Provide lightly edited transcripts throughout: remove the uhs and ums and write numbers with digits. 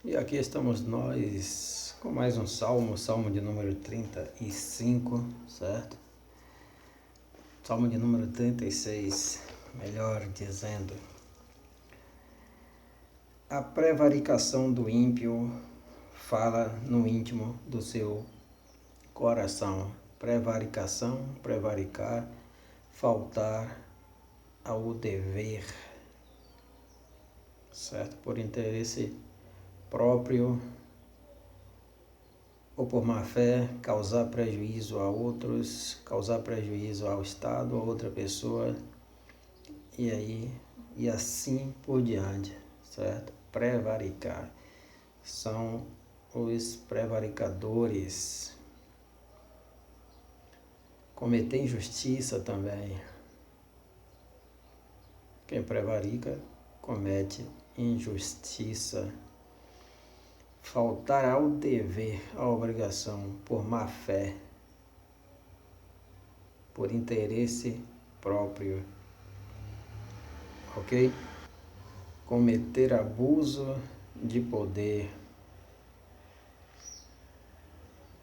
E aqui estamos nós com mais um salmo de número 35, certo? Salmo de número 36, melhor dizendo. A prevaricação do ímpio fala no íntimo do seu coração. Prevaricação, prevaricar, faltar ao dever, certo? Por interesse próprio ou por má fé, causar prejuízo a outros, causar prejuízo ao Estado, a outra pessoa, e assim por diante, certo? Prevaricar. São os prevaricadores. Cometer injustiça também. Quem prevarica, comete injustiça. Faltar ao dever, à obrigação, por má fé, por interesse próprio, ok? Cometer abuso de poder.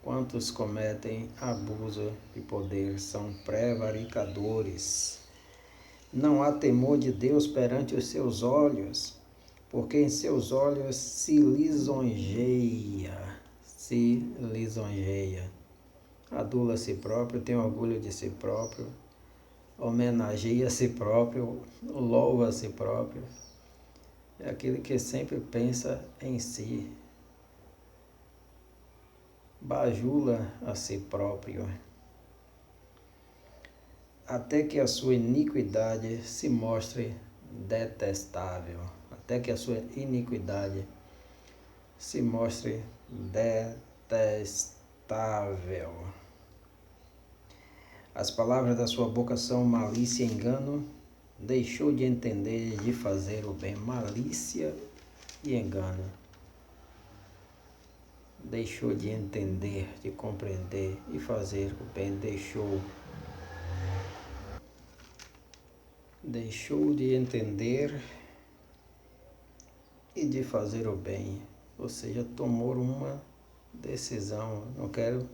Quantos cometem abuso de poder são prevaricadores. Não há temor de Deus perante os seus olhos, porque em seus olhos se lisonjeia. Adula a si próprio, tem orgulho de si próprio, homenageia a si próprio, louva a si próprio. É aquele que sempre pensa em si, bajula a si próprio, até que a sua iniquidade se mostre detestável. Até que a sua iniquidade se mostre detestável. As palavras da sua boca são malícia e engano. Deixou de entender de fazer o bem. Malícia e engano. Deixou de entender, de compreender e fazer o bem. Deixou de entender e de fazer o bem. Ou seja, tomou uma decisão. Não quero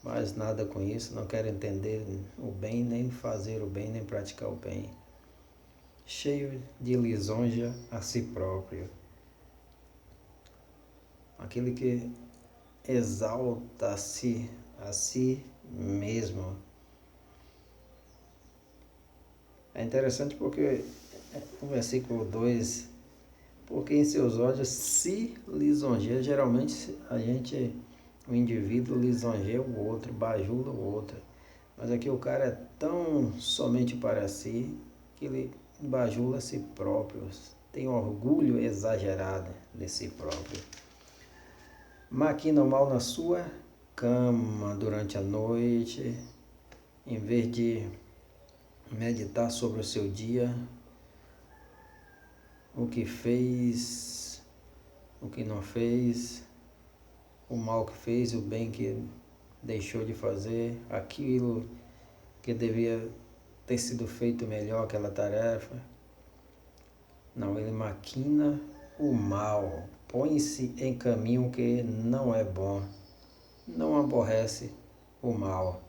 mais nada com isso, não quero entender o bem, nem fazer o bem, nem praticar o bem. Cheio de lisonja a si próprio. Aquele que exalta-se a si mesmo. É interessante porque o versículo 2, porque em seus olhos se lisonjeia. Geralmente o indivíduo lisonjeia o outro, bajula o outro. Mas aqui o cara é tão somente para si que ele bajula a si próprio, tem orgulho exagerado de si próprio. Maquina o mal na sua cama durante a noite, em vez de meditar sobre o seu dia, o que fez, o que não fez, o mal que fez, o bem que deixou de fazer, aquilo que devia ter sido feito melhor, aquela tarefa. Não, ele maquina o mal, põe-se em caminho que não é bom, não aborrece o mal.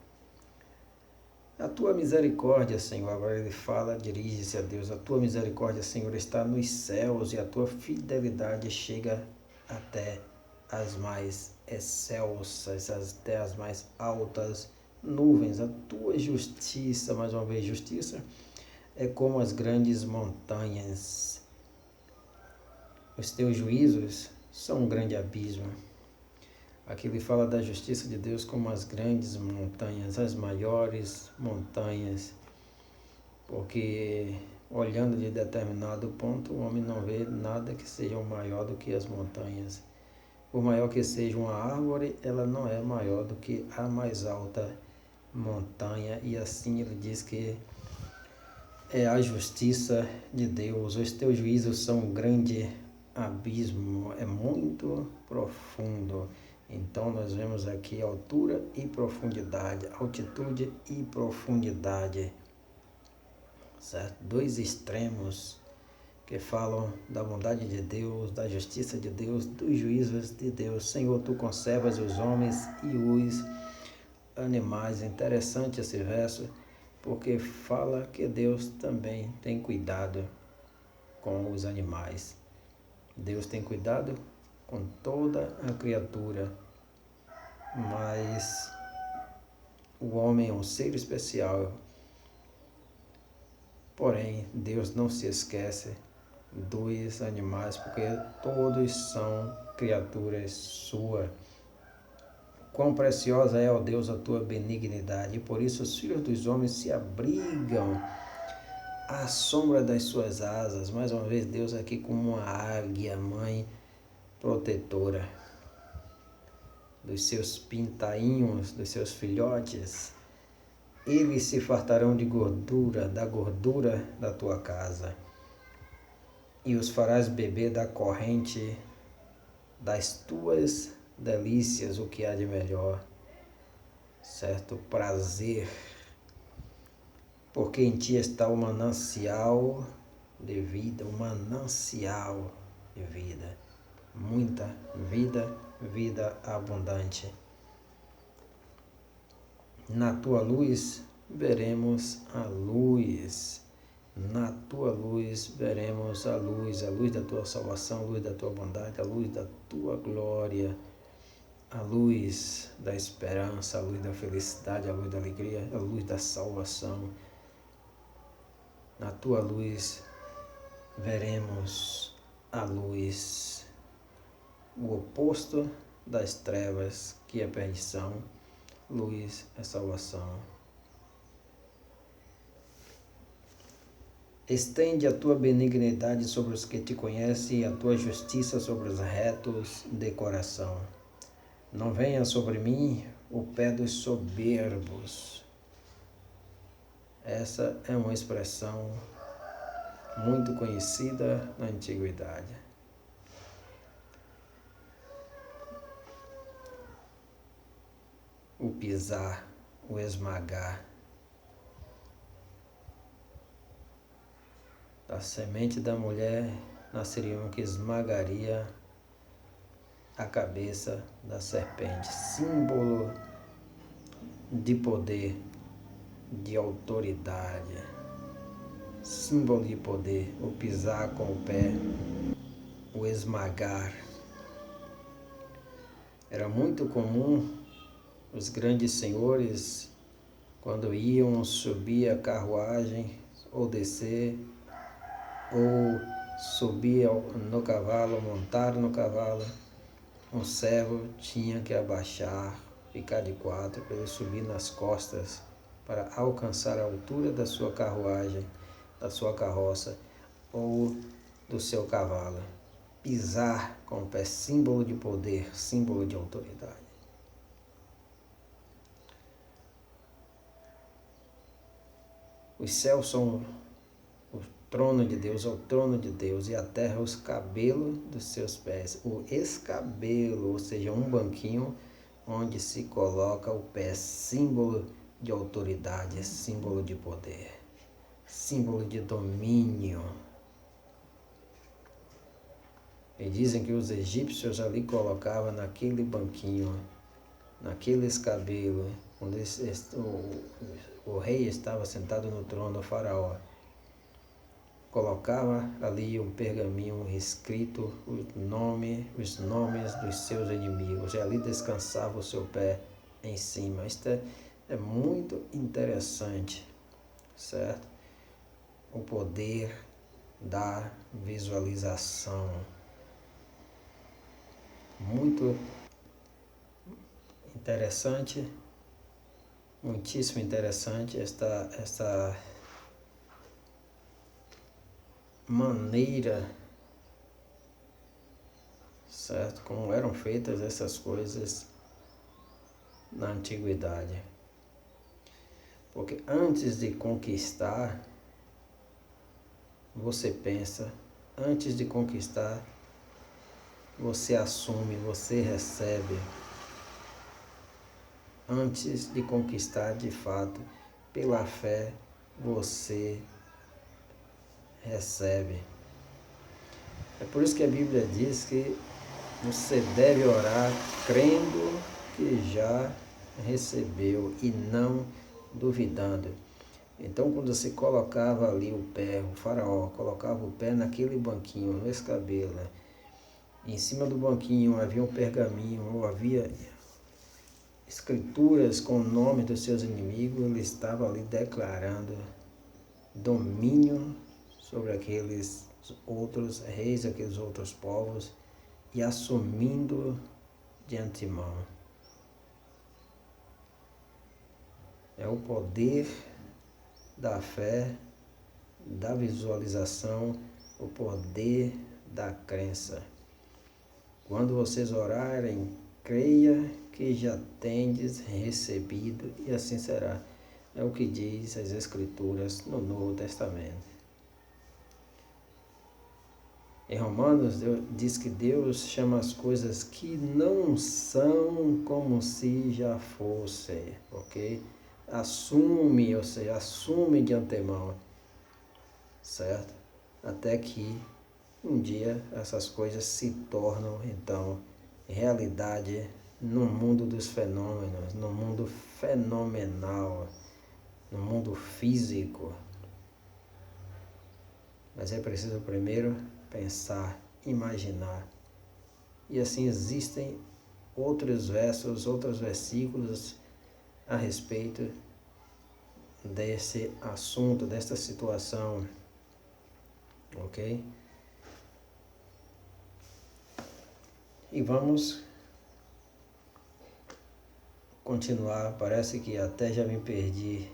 A tua misericórdia, Senhor, agora ele fala, dirige-se a Deus, a tua misericórdia, Senhor, está nos céus e a tua fidelidade chega até as mais excelsas, até as mais altas nuvens. A tua justiça, mais uma vez, justiça, é como as grandes montanhas. Os teus juízos são um grande abismo. Aqui ele fala da justiça de Deus como as grandes montanhas, as maiores montanhas, porque olhando de determinado ponto, o homem não vê nada que seja maior do que as montanhas. Por maior que seja uma árvore, ela não é maior do que a mais alta montanha, e assim ele diz que é a justiça de Deus. Os teus juízos são um grande abismo, é muito profundo. Então nós vemos aqui altura e profundidade, altitude e profundidade, certo? Dois extremos que falam da bondade de Deus, da justiça de Deus, dos juízos de Deus. Senhor, tu conservas os homens e os animais. Interessante esse verso, porque fala que Deus também tem cuidado com os animais. Deus tem cuidado com toda a criatura, mas o homem é um ser especial. Porém, Deus não se esquece dos animais, porque todos são criaturas suas. Quão preciosa é, ó Deus, a tua benignidade, e por isso os filhos dos homens se abrigam à sombra das suas asas. Mais uma vez, Deus aqui como uma águia, mãe protetora dos seus pintainhos, dos seus filhotes. Eles se fartarão de gordura, da gordura da tua casa, e os farás beber da corrente das tuas delícias, o que há de melhor, certo? Prazer, porque em ti está o manancial de vida, o manancial de vida, muita vida, vida abundante. Na tua luz veremos a luz. Na tua luz veremos a luz da tua salvação, a luz da tua bondade, a luz da tua glória, a luz da esperança, a luz da felicidade, a luz da alegria, a luz da salvação. Na tua luz veremos a luz, o oposto das trevas, que é perdição. Luz é salvação. Estende a tua benignidade sobre os que te conhecem e a tua justiça sobre os retos de coração. Não venha sobre mim o pé dos soberbos. Essa é uma expressão muito conhecida na antiguidade. O pisar, o esmagar. Da semente da mulher nasceria um que esmagaria a cabeça da serpente, símbolo de poder, de autoridade, símbolo de poder, o pisar com o pé, o esmagar. Era muito comum os grandes senhores, quando iam subir a carruagem ou descer, ou subir no cavalo, montar no cavalo, um servo tinha que abaixar, ficar de quatro, para ele subir nas costas, para alcançar a altura da sua carruagem, da sua carroça ou do seu cavalo. Pisar com o pé, símbolo de poder, símbolo de autoridade. Os céus são o trono de Deus, é o trono de Deus, e a terra os cabelos dos seus pés. O escabelo, ou seja, um banquinho onde se coloca o pé, símbolo de autoridade, símbolo de poder, símbolo de domínio. E dizem que os egípcios ali colocavam naquele banquinho, naquele escabelo, onde o rei estava sentado no trono, o faraó. Colocava ali um pergaminho escrito os nomes dos seus inimigos, e ali descansava o seu pé em cima. Isto é muito interessante, certo? O poder da visualização. Muito interessante, muitíssimo interessante esta maneira, certo? Como eram feitas essas coisas na antiguidade. Porque antes de conquistar, você pensa, antes de conquistar, você assume, você recebe. Antes de conquistar de fato, pela fé, você recebe. É por isso que a Bíblia diz que você deve orar crendo que já recebeu e não duvidando. Então, quando você colocava ali o pé, o faraó colocava o pé naquele banquinho, no escabelo, né? Em cima do banquinho havia um pergaminho, ou havia escrituras com o nome dos seus inimigos, ele estava ali declarando domínio sobre aqueles outros reis, aqueles outros povos, e assumindo de antemão. É o poder da fé, da visualização, o poder da crença. Quando vocês orarem, creia que já tendes recebido, e assim será. É o que diz as Escrituras no Novo Testamento. Em Romanos, diz que Deus chama as coisas que não são como se já fossem, ok? Assume, ou seja, assume de antemão, certo? Até que um dia essas coisas se tornam, então, realidade no mundo dos fenômenos, no mundo fenomenal, no mundo físico. Mas é preciso primeiro pensar, imaginar. E assim existem outros versos, outros versículos a respeito desse assunto, desta situação, ok? E vamos continuar, parece que até já me perdi.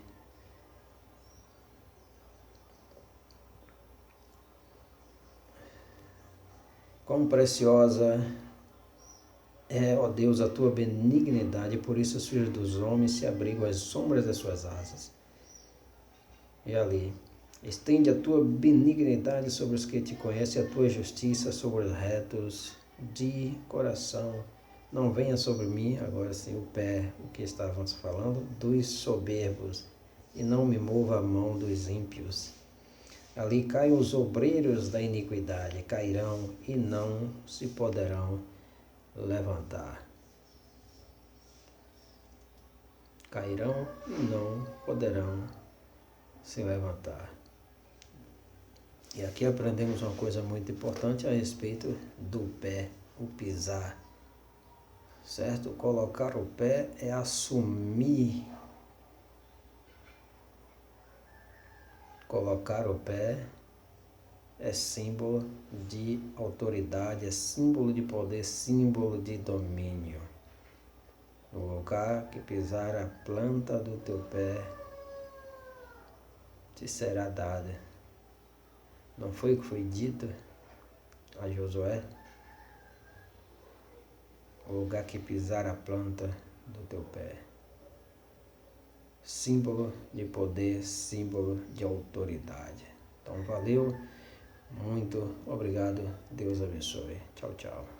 Quão preciosa é, ó Deus, a tua benignidade, por isso os filhos dos homens se abrigam às sombras das suas asas. E ali, estende a tua benignidade sobre os que te conhecem, a tua justiça sobre os retos de coração. Não venha sobre mim, agora sim, o pé, o que estávamos falando, dos soberbos, e não me mova a mão dos ímpios. Ali caem os obreiros da iniquidade, cairão e não se poderão levantar. Cairão e não poderão se levantar. E aqui aprendemos uma coisa muito importante a respeito do pé, o pisar, certo? Colocar o pé é assumir. Colocar o pé é símbolo de autoridade, é símbolo de poder, símbolo de domínio. No lugar que pisar a planta do teu pé, te será dada. Não foi o que foi dito a Josué? O lugar que pisar a planta do teu pé. Símbolo de poder, símbolo de autoridade. Então, valeu, muito obrigado, Deus abençoe. Tchau, tchau.